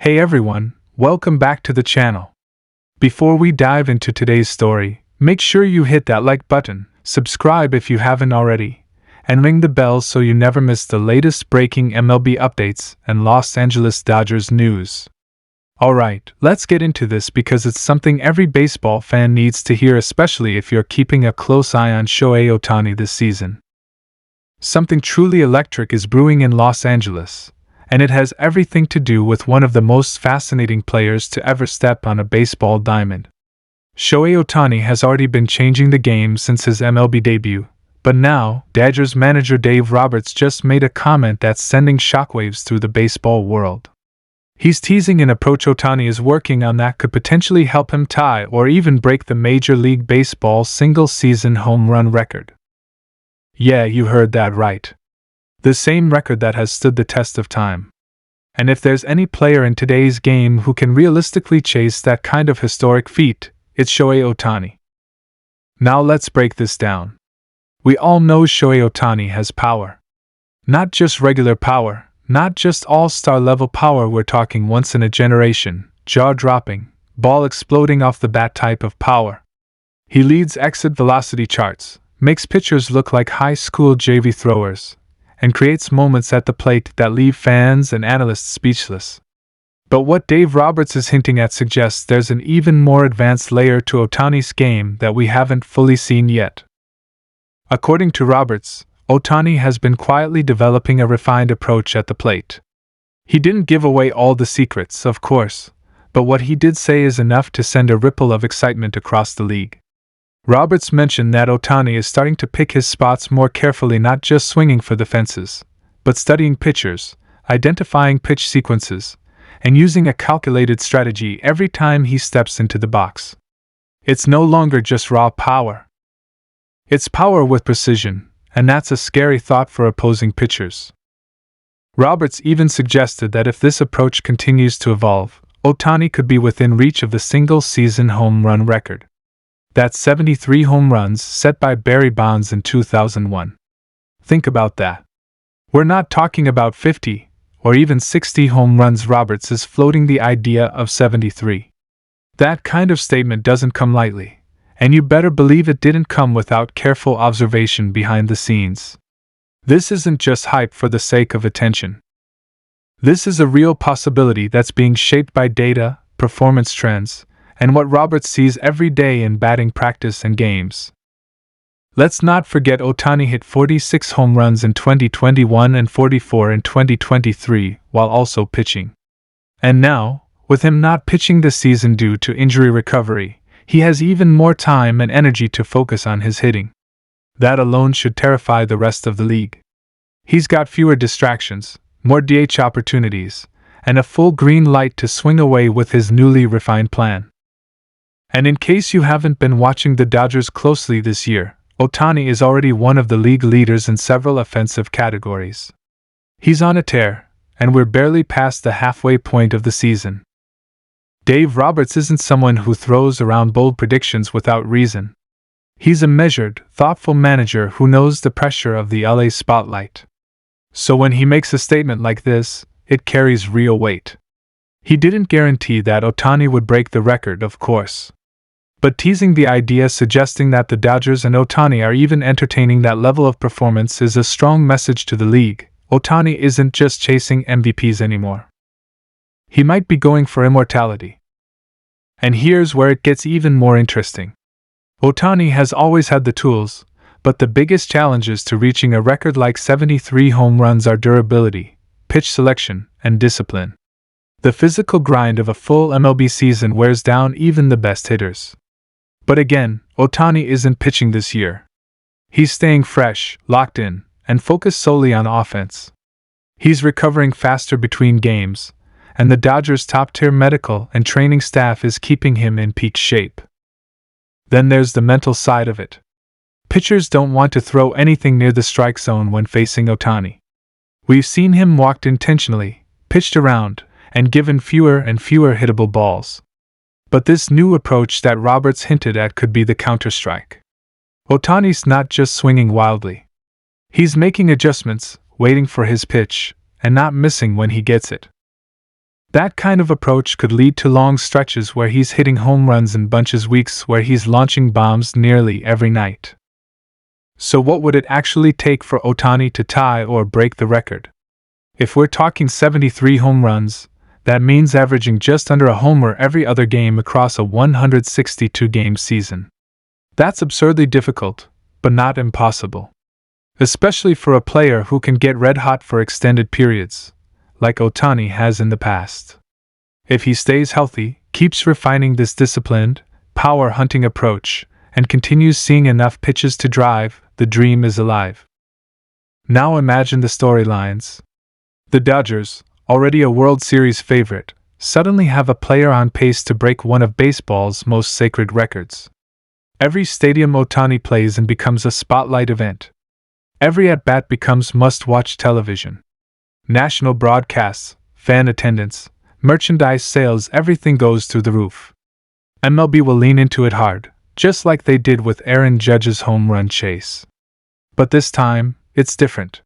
Hey everyone, welcome back to the channel. Before we dive into today's story, make sure you hit that like button, subscribe if you haven't already, and ring the bell so you never miss the latest breaking MLB updates and Los Angeles Dodgers news. Alright, let's get into this because it's something every baseball fan needs to hear, especially if you're keeping a close eye on Shohei Ohtani this season. Something truly electric is brewing in Los Angeles, and it has everything to do with one of the most fascinating players to ever step on a baseball diamond. Shohei Ohtani has already been changing the game since his MLB debut, but now, Dodgers manager Dave Roberts just made a comment that's sending shockwaves through the baseball world. He's teasing an approach Ohtani is working on that could potentially help him tie or even break the Major League Baseball single-season home run record. Yeah, you heard that right. The same record that has stood the test of time. And if there's any player in today's game who can realistically chase that kind of historic feat, it's Shohei Ohtani. Now let's break this down. We all know Shohei Ohtani has power. Not just regular power, not just all-star level power, we're talking once-in-a-generation, jaw-dropping, ball-exploding off the bat type of power. He leads exit velocity charts, makes pitchers look like high school JV throwers, and creates moments at the plate that leave fans and analysts speechless. But what Dave Roberts is hinting at suggests there's an even more advanced layer to Ohtani's game that we haven't fully seen yet. According to Roberts, Ohtani has been quietly developing a refined approach at the plate. He didn't give away all the secrets, of course, but what he did say is enough to send a ripple of excitement across the league. Roberts mentioned that Ohtani is starting to pick his spots more carefully, not just swinging for the fences, but studying pitchers, identifying pitch sequences, and using a calculated strategy every time he steps into the box. It's no longer just raw power. It's power with precision, and that's a scary thought for opposing pitchers. Roberts even suggested that if this approach continues to evolve, Ohtani could be within reach of the single-season home run record. That's 73 home runs set by Barry Bonds in 2001. Think about that. We're not talking about 50 or even 60 home runs. Roberts is floating the idea of 73. That kind of statement doesn't come lightly, and you better believe it didn't come without careful observation behind the scenes. This isn't just hype for the sake of attention. This is a real possibility that's being shaped by data, performance trends, and what Roberts sees every day in batting practice and games. Let's not forget Ohtani hit 46 home runs in 2021 and 44 in 2023 while also pitching. And now, with him not pitching this season due to injury recovery, he has even more time and energy to focus on his hitting. That alone should terrify the rest of the league. He's got fewer distractions, more DH opportunities, and a full green light to swing away with his newly refined plan. And in case you haven't been watching the Dodgers closely this year, Ohtani is already one of the league leaders in several offensive categories. He's on a tear, and we're barely past the halfway point of the season. Dave Roberts isn't someone who throws around bold predictions without reason. He's a measured, thoughtful manager who knows the pressure of the LA spotlight. So when he makes a statement like this, it carries real weight. He didn't guarantee that Ohtani would break the record, of course. But teasing the idea, suggesting that the Dodgers and Ohtani are even entertaining that level of performance, is a strong message to the league. Ohtani isn't just chasing MVPs anymore. He might be going for immortality. And here's where it gets even more interesting. Ohtani has always had the tools, but the biggest challenges to reaching a record like 73 home runs are durability, pitch selection, and discipline. The physical grind of a full MLB season wears down even the best hitters. But again, Ohtani isn't pitching this year. He's staying fresh, locked in, and focused solely on offense. He's recovering faster between games, and the Dodgers' top-tier medical and training staff is keeping him in peak shape. Then there's the mental side of it. Pitchers don't want to throw anything near the strike zone when facing Ohtani. We've seen him walked intentionally, pitched around, and given fewer and fewer hittable balls. But this new approach that Roberts hinted at could be the counter-strike. Ohtani's not just swinging wildly. He's making adjustments, waiting for his pitch, and not missing when he gets it. That kind of approach could lead to long stretches where he's hitting home runs in bunches, weeks where he's launching bombs nearly every night. So what would it actually take for Ohtani to tie or break the record? If we're talking 73 home runs, that means averaging just under a homer every other game across a 162-game season. That's absurdly difficult, but not impossible. Especially for a player who can get red hot for extended periods, like Ohtani has in the past. If he stays healthy, keeps refining this disciplined, power-hunting approach, and continues seeing enough pitches to drive, the dream is alive. Now imagine the storylines. The Dodgers, already a World Series favorite, suddenly have a player on pace to break one of baseball's most sacred records. Every stadium Ohtani plays in becomes a spotlight event. Every at-bat becomes must-watch television. National broadcasts, fan attendance, merchandise sales, everything goes through the roof. MLB will lean into it hard, just like they did with Aaron Judge's home run chase. But this time, it's different.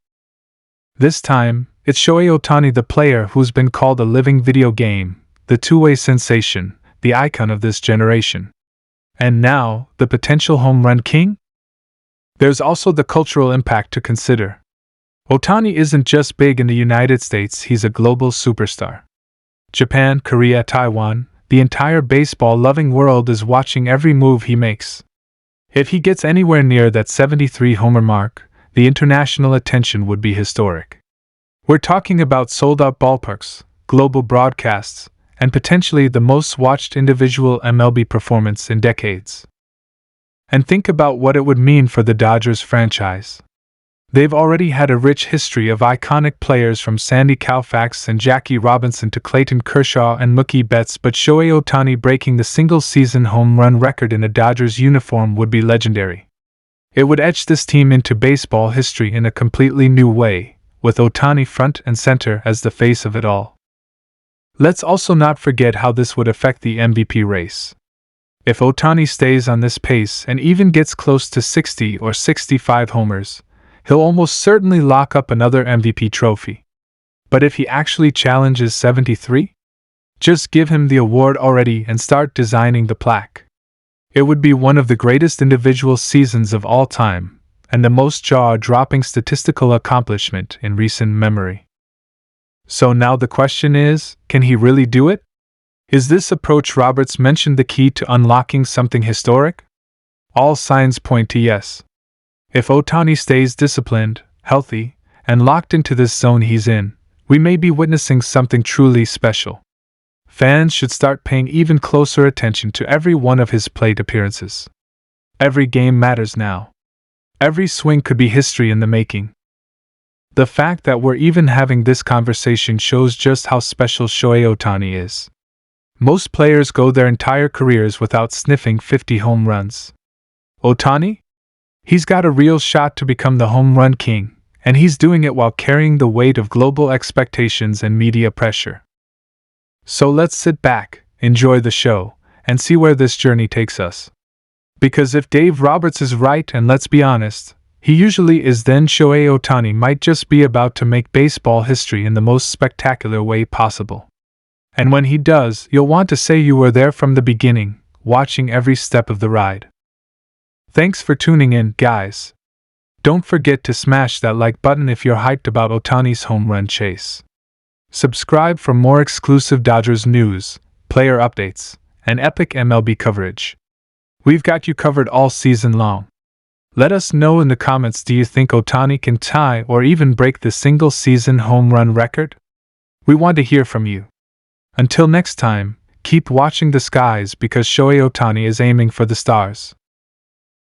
This time, it's Shohei Ohtani, the player who's been called a living video game, the two-way sensation, the icon of this generation. And now, the potential home run king? There's also the cultural impact to consider. Ohtani isn't just big in the United States, he's a global superstar. Japan, Korea, Taiwan, the entire baseball-loving world is watching every move he makes. If he gets anywhere near that 73 homer mark, the international attention would be historic. We're talking about sold-out ballparks, global broadcasts, and potentially the most watched individual MLB performance in decades. And think about what it would mean for the Dodgers franchise. They've already had a rich history of iconic players from Sandy Koufax and Jackie Robinson to Clayton Kershaw and Mookie Betts, but Shohei Ohtani breaking the single-season home run record in a Dodgers uniform would be legendary. It would etch this team into baseball history in a completely new way, with Ohtani front and center as the face of it all. Let's also not forget how this would affect the MVP race. If Ohtani stays on this pace and even gets close to 60 or 65 homers, he'll almost certainly lock up another MVP trophy. But if he actually challenges 73? Just give him the award already and start designing the plaque. It would be one of the greatest individual seasons of all time, and the most jaw-dropping statistical accomplishment in recent memory. So now the question is, can he really do it? Is this approach Roberts mentioned the key to unlocking something historic? All signs point to yes. If Ohtani stays disciplined, healthy, and locked into this zone he's in, we may be witnessing something truly special. Fans should start paying even closer attention to every one of his plate appearances. Every game matters now. Every swing could be history in the making. The fact that we're even having this conversation shows just how special Shohei Ohtani is. Most players go their entire careers without sniffing 50 home runs. Ohtani? He's got a real shot to become the home run king, and he's doing it while carrying the weight of global expectations and media pressure. So let's sit back, enjoy the show, and see where this journey takes us. Because if Dave Roberts is right, and let's be honest, he usually is, then Shohei Ohtani might just be about to make baseball history in the most spectacular way possible. And when he does, you'll want to say you were there from the beginning, watching every step of the ride. Thanks for tuning in, guys. Don't forget to smash that like button if you're hyped about Ohtani's home run chase. Subscribe for more exclusive Dodgers news, player updates, and epic MLB coverage. We've got you covered all season long. Let us know in the comments, do you think Ohtani can tie or even break the single-season home run record? We want to hear from you. Until next time, keep watching the skies because Shohei Ohtani is aiming for the stars.